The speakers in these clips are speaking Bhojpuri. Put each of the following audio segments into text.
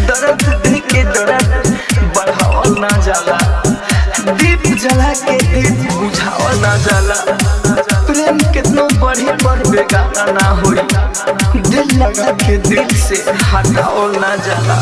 दर्द दिल के दर्द बढ़ावल ना जाला, दीप जला के दीप बुझावल ना जाला। प्रेम कितनो बढ़ी पर बेगाना ना होई, दिल लगा के दिल से हटावल ना जाला।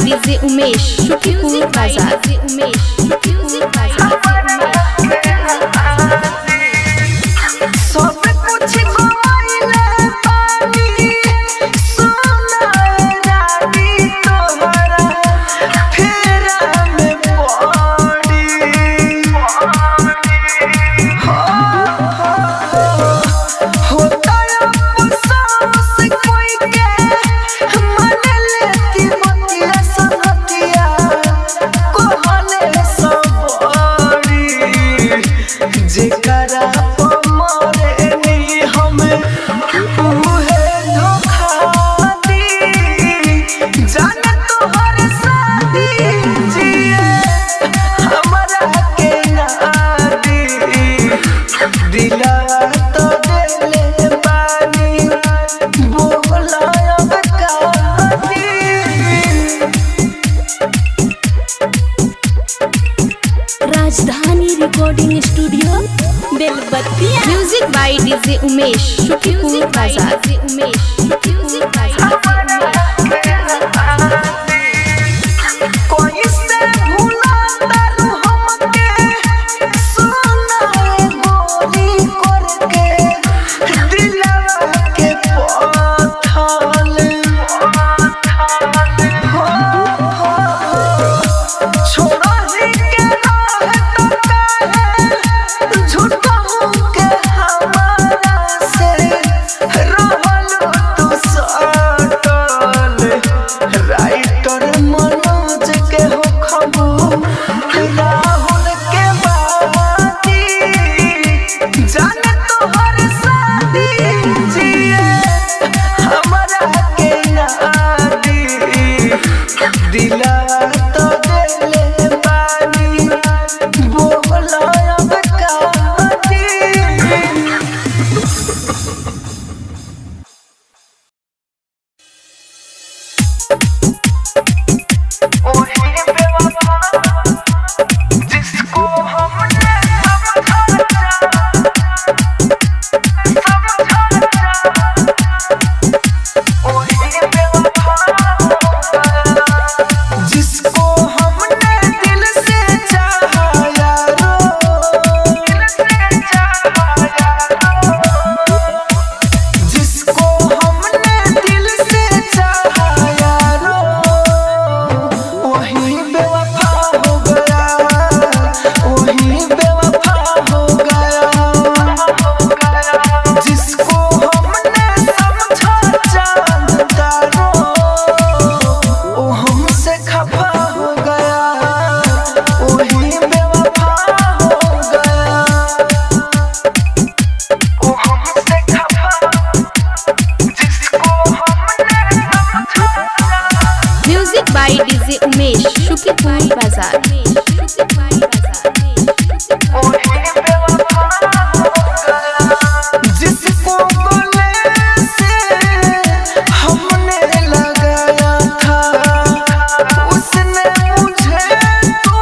डीजे उमेश शुक्रिया बाजार से उमेश शुक्रिया बाजार सब कुछ गवाइले पानी सोना रानी तोहरा फेरा में पड़ी होता अफसोस कोई के मन लेती बतिया संगतिया कहले सबड़ी जेकरा राजधानी recording studio Belbattiya. Music by DJ Umesh शुक्रिया बाजार से उमेश शुक्रिया बाजार कोई से भूला तारू हमके सोना गोरी करके दिलवा के पथल छोड़ा ही के झूठा के हमारा से रहल तू सटल। राइटर मनोज के हो खबू राहुल के बाती जाने तोहर शादी जिए हमरा के नादी दिला तो देले पानी बोला अब काटी। ओही बेवफा जिसको हमने ओही बेवफा जिसको हमने दिल से चाहा यारो, जिसको हमने दिल से चाहा यारो वही बेवफा हो गया, वही बेवफा हो गया। जिसको हमने समझा चांद तारो वो हमसे खफा हो गया, वही बेवफा हो गया, वो हमसे खफा। जिसको हमने समझा म्यूजिक बाय डीजे उमेश शुक्रिया बाजार। जिसको गले से हमने लगाया था उसने मुझे तो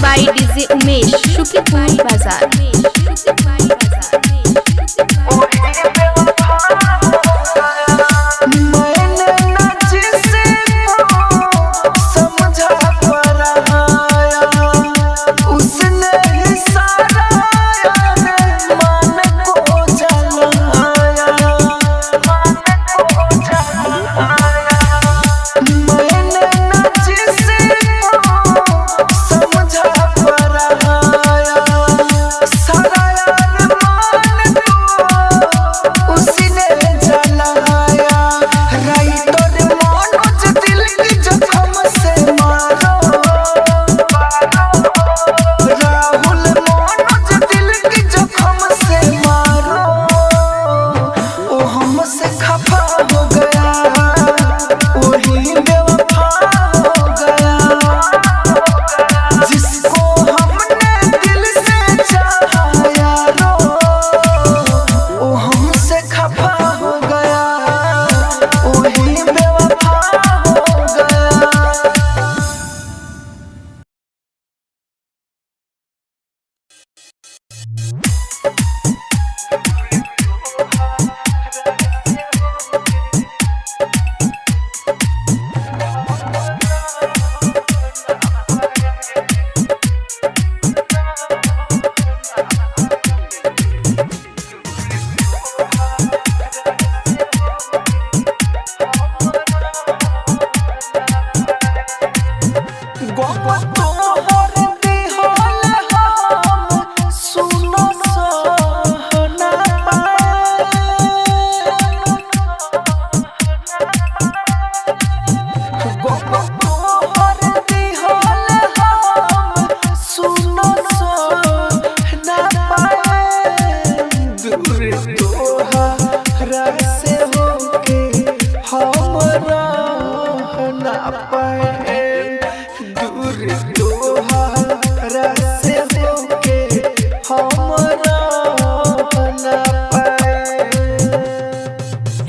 by DJ Umesh, Shukipur Bazaar.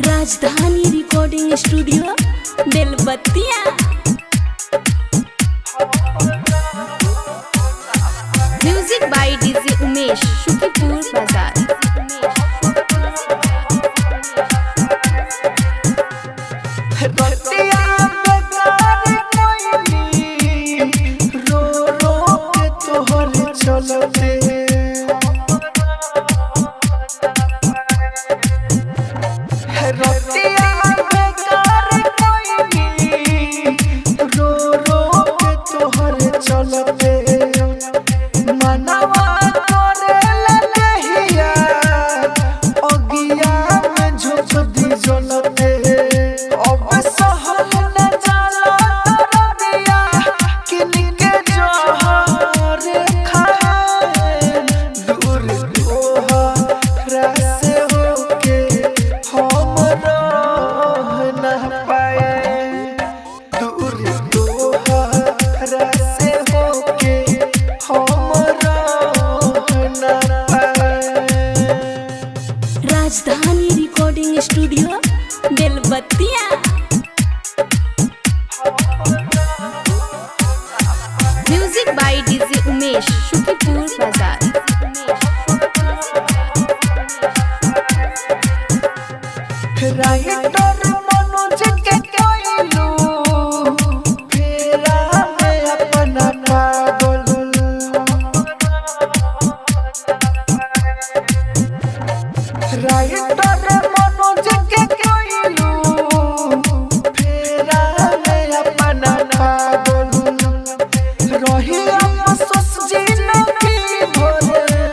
राजधानी रिकॉर्डिंग स्टूडियो बेलबत्तिया। Music by DJ Umesh, Shukipur Bazaar. राजधानी रिकॉर्डिंग स्टूडियो बेलबत्तिया। Music by DJ Umesh, Shukipur Bazaar. Writer Manoj के कोइलू फेरा में अपना पागल राइटर मनोज के कोइलू फेरा में अपना पागल रही हम सोच जीना की भोरे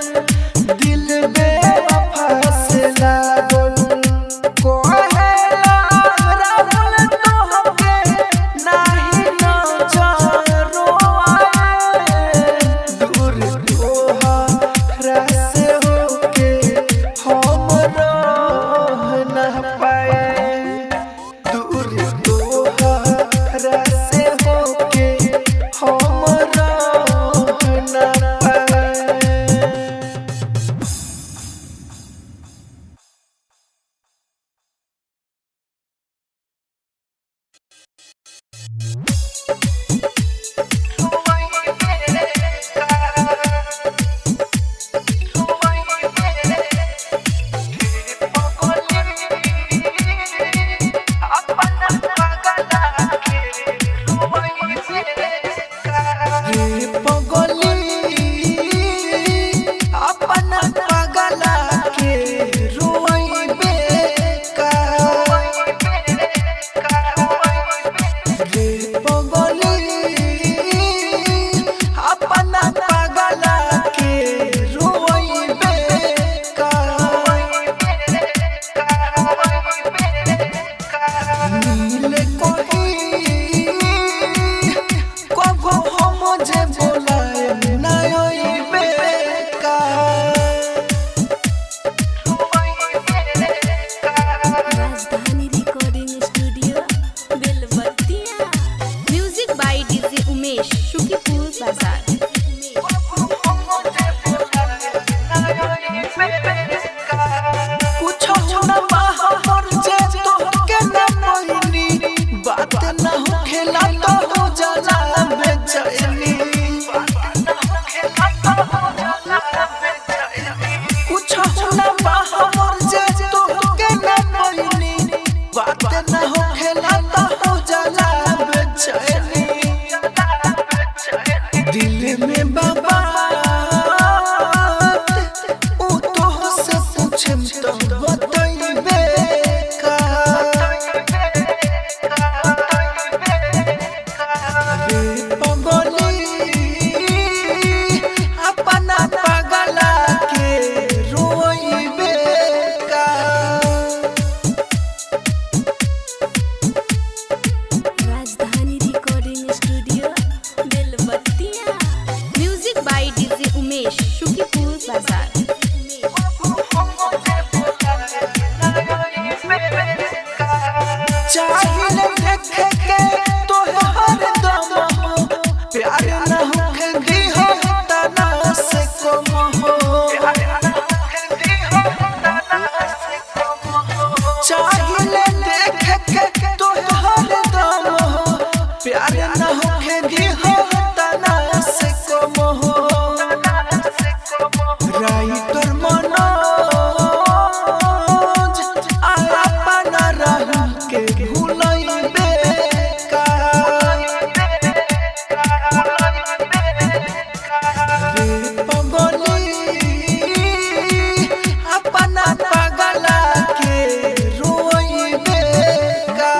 उमेश शुकीपुर बाजार। कुछ न बाहर जे तो के न मोहिनी बात न हो खेला तो हो जाला बेचैनी कुछ न बाहर जे तो के न मोहिनी बात न हो खेला तो हो जाला बेचैनी दिल में बाबा तो बतइबे का रे पगली अपना पगला के रोइबे का। Rajdhani recording studio Belbattiya. Music by DJ Umesh Shukipur Bazar. चाहिए देखे के तो हर दम हो प्यार न होगी हो तना से कम हो चाहिए देखे के तो हर दम हो प्यार न होगी हो तना से कम हो राइटर मनोज अपना रहू के भूलइबे का रे पगली अपना पगला के रोइबे का।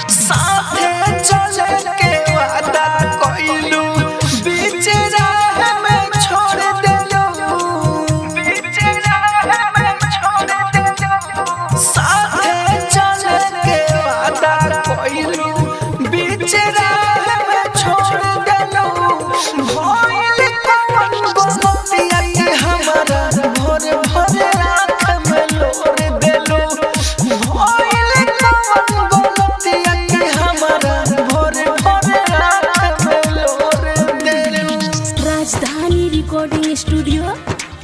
साथे चले के वादा कइलू बीच राह में छोड़ देलू साथे चले के वादा कइलू बीच राह में छोड़ देलू भइल कौन गलतिया के हमारा भोर भोर आँख में लोर देलू भइल कौन गलतिया के हमारा भोर भोर आँख में लोर देलू। राजधानी रिकॉर्डिंग स्टूडियो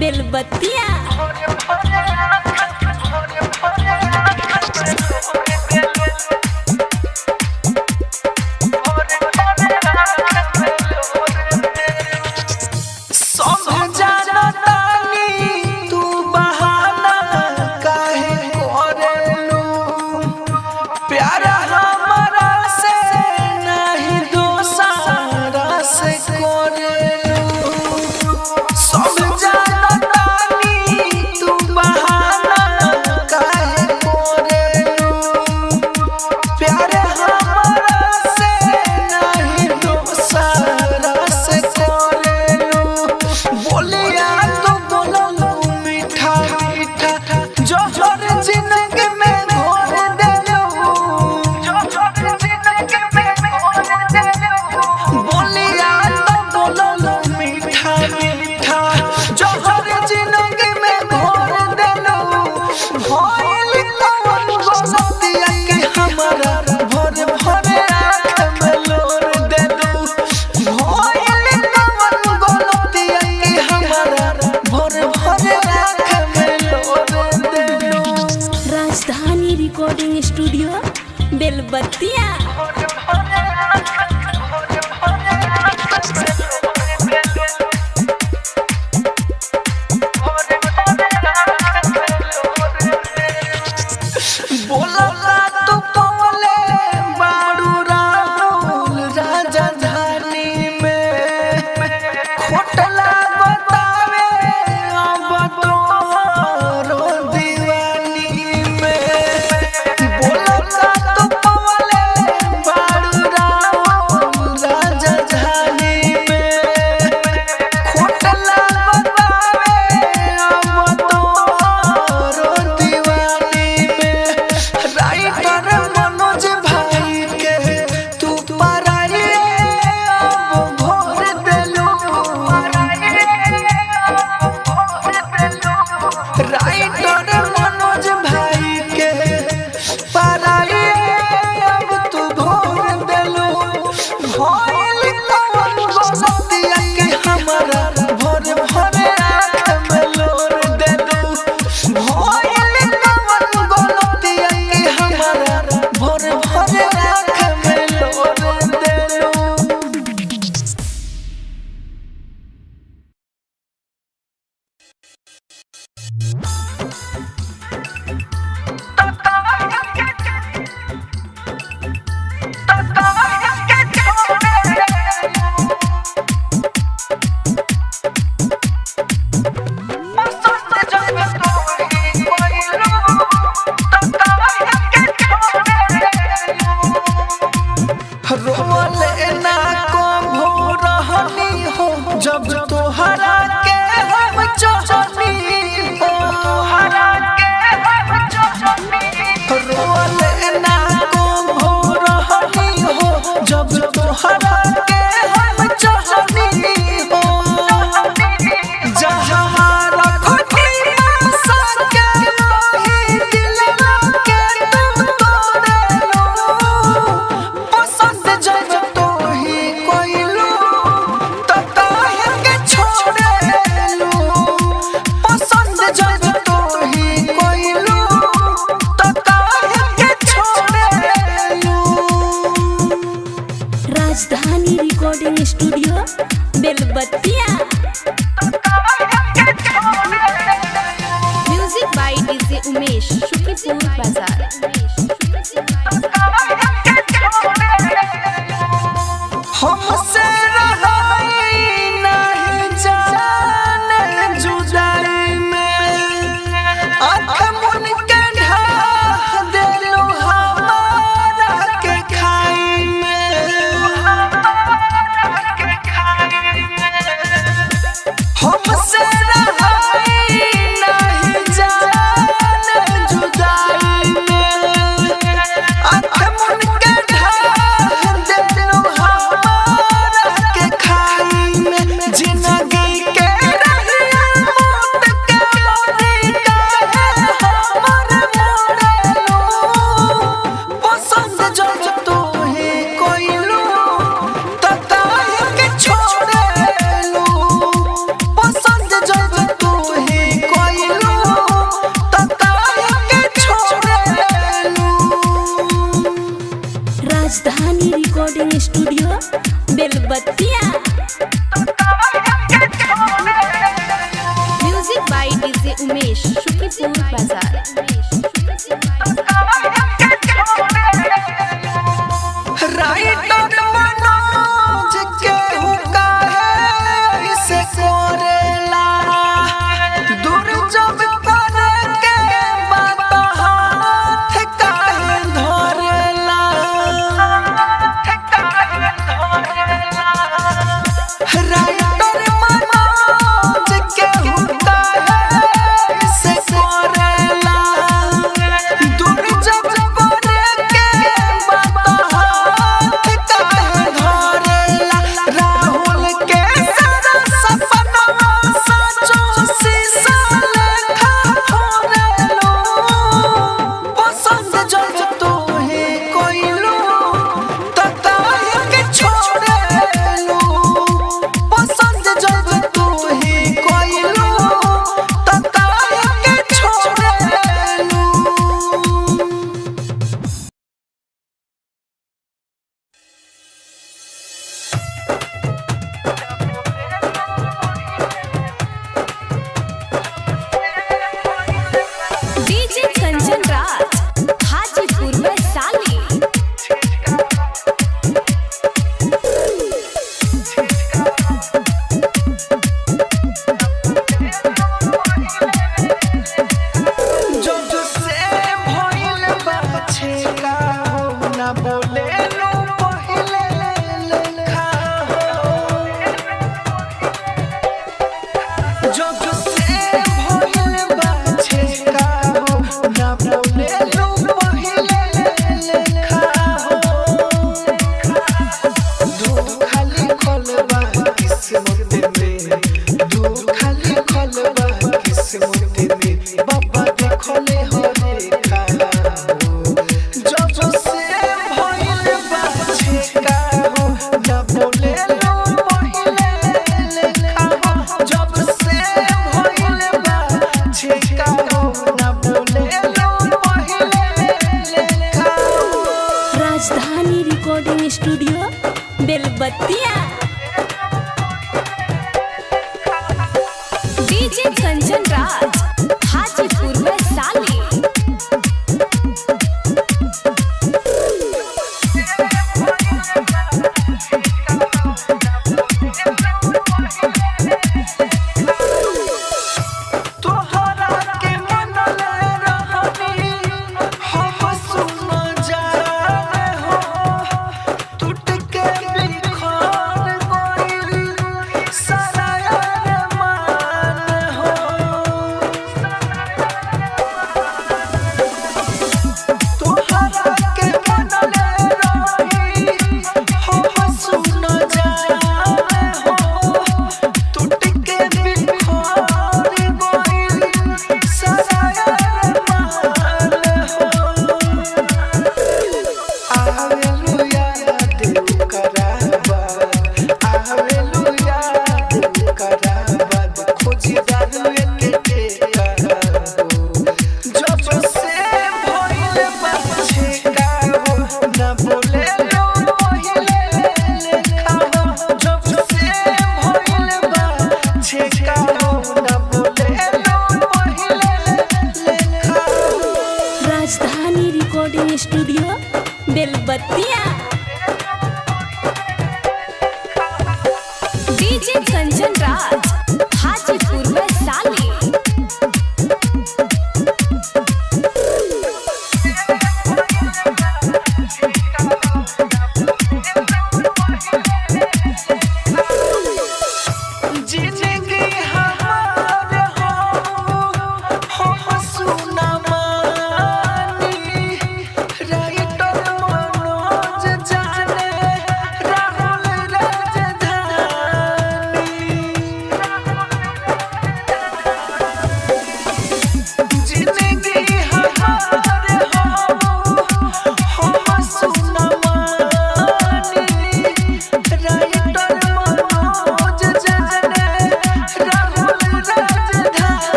बेलबत्तिया। सब जानतानी तू बहाना काहे करेलू प्यार हमारा से नहीं दोसारा से करेलू सब जानतानी तू बहाना काहे करेलू प्यार हमारा से नहीं दोसारा से करेलू बोलिया तो बोलू मीठा मीठा जोहर जिंदगी में घोर देलू बोलिया तो बोलू मीठा मीठा जोहर जिंदगी में घोर देलू भइल कौन गलतिया के हमारा भोर भोर आँख में लोर देलू भइल कौन गलतिया के हमारा भोर भोर आँख में लोर देलू। राजधानी रिकॉर्डिंग स्टूडियो बेलबत्तिया। बोलला तो कौले बारू राहुल राजधानी में खोटला बतावे अब तोहरो दीवानी में बोलला तो कौले हमसे रहाई नहीं जाने जुदाई में आँख मुन के ढाह देलू हमारा के खाई में हमसे रहाई नहीं जाने जुदाई में आँख मुन के ढाह देलू हमारा के खाई में जिंदगी के रहिया मौत के मोरी काहे हमर मोरेलू पसंद जब तू ही कोइलू त काहे के छोड़ेलू पसंद जब तू ही कोइलू त काहे के छोड़ेलू Rajdhani recording studio Belbattiya. Music by DJ Umesh Shukripur Bazar. Writer Manoj के हुक्का है इसे कोरेला दूर जब करे के बात हाथ काहे धरेला राइटर मनोज के हुक्का है इसे कोरेला दूर जब करे के बात हाथ काहे धरेला राहुल के सारा सपना सचो शीशा लेखा फोड़ेलू पसंद जब तू ही कोइलू त काहे के छोड़ेलू पसंद जब तू ही कोइलू त काहे के छोड़ेलू डीजे कंचन राज हाजीपुर में साली। जब से भइल बाछे का हो ना बोलेलू पहिले लेखा हो जब से भइल बाछे का हो ना बोलेलू पहिले लेखा हो दू खाली खोलबा किस्मत में दू खाली खोलबा किस्मत में बाबा देखले हो रेखा हो जब से भइल बाछे का हो ना बोलेलू पहिले लेखा हो जब से भइल बाछे का हो ना बोलेलू पहिले लेखा हो राजधानी रिकॉर्डिंग स्टूडियो बेलबत्तिया। डीजे कंचन राज हाजीपुर में साली। तोहरा के मनले रहनी हम सुन जाने हो टूट के बिखर गइल सारा अरमान हो तोहरा के मनले रही हम सुन जाने हो टूट के बिखर गइल सारा अरमान हो हालेलुया देव कराबा हालेलुया देव कराबा खोजी दारू के टेका हो जब से भइल बाछे का हो ना बोलेलू पहिले लेखा हो जब से भइल बाछे का हो ना बोलेलू पहिले लेखा हो राजधानी रिकॉर्डिंग स्टूडियो बेलबत्तिया। डीजे कंचन राज हाजीपुर वैशाली।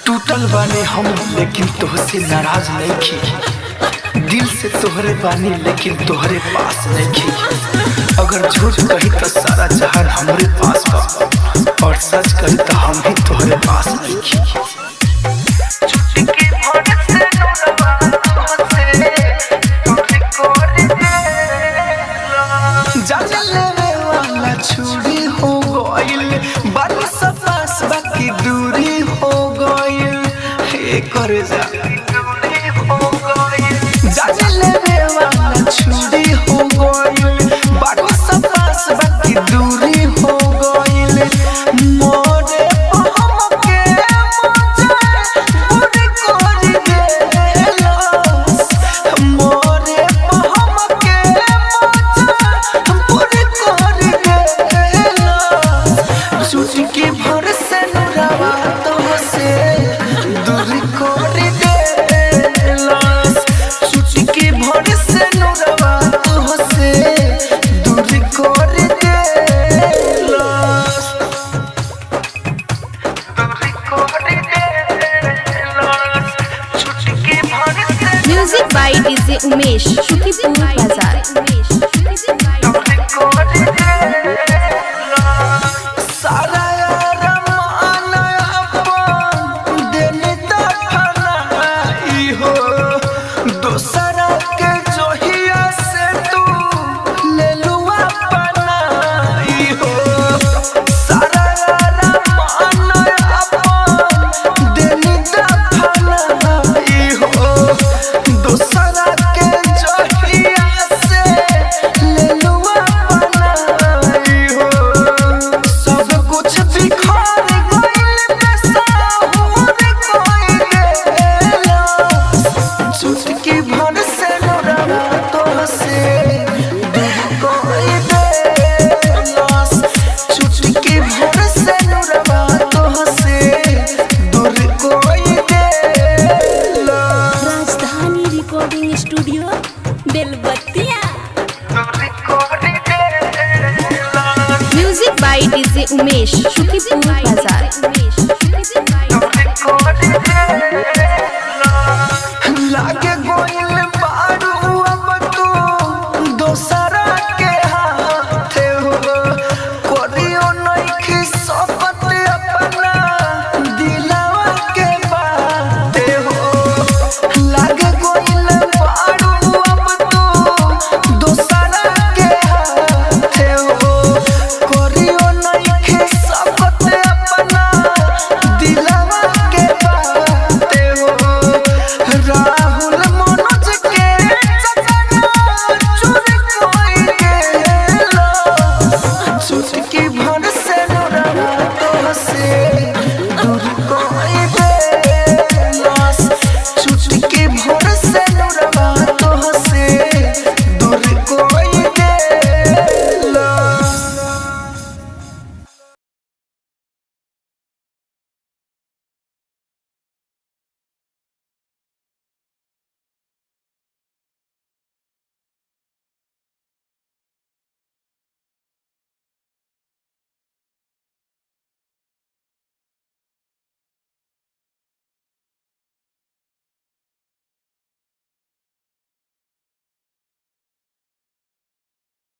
टूटल बानी हम लेकिन तोहसे नाराज नहीं की। दिल से तोहरे बानी लेकिन तोहरे पास नहीं की। अगर झूठ कही तो सारा जहान हमरे पास बा, और सच कही तो हम ही तोहरे पास नहीं की। छुरी हो गइल बाली सब पास बाकी दूरी हो गइल। कर जा जाने ले वाला छुरी हो गइल बाकी सब पास बाकी दूरी हो गइल। मोरे हम के मुझे पूरी कर देलस। मोरे हम के मुझे पूरी कर देलस। छुट्टी के भर से नुरावा तो से दूरी कर देलस। छुट्टी के भर से नुरावा तो से दूरी कर देलस। दूरी कर देलस। छुट्टी के भर से music by DJ Umesh Shukipur Bazar. सारा रमान अपन देने दफनाई हो। दोसरा के जोहिया से तू ले लुआ बनाई हो। सारा रमान अपन देने दफनाई हो। दोसरा के जोहिया से ले लुआ बनाई हो। सब कुछ बिखर गइल बेसाहुर गइल। चुटकी भर से नुरावा तो से दूर गइल। चुटकी भर से नुरावा तो से दूर गइल। Rajdhani recording studio Belbattiya. Music by DJ Umesh Shukipur बाजार।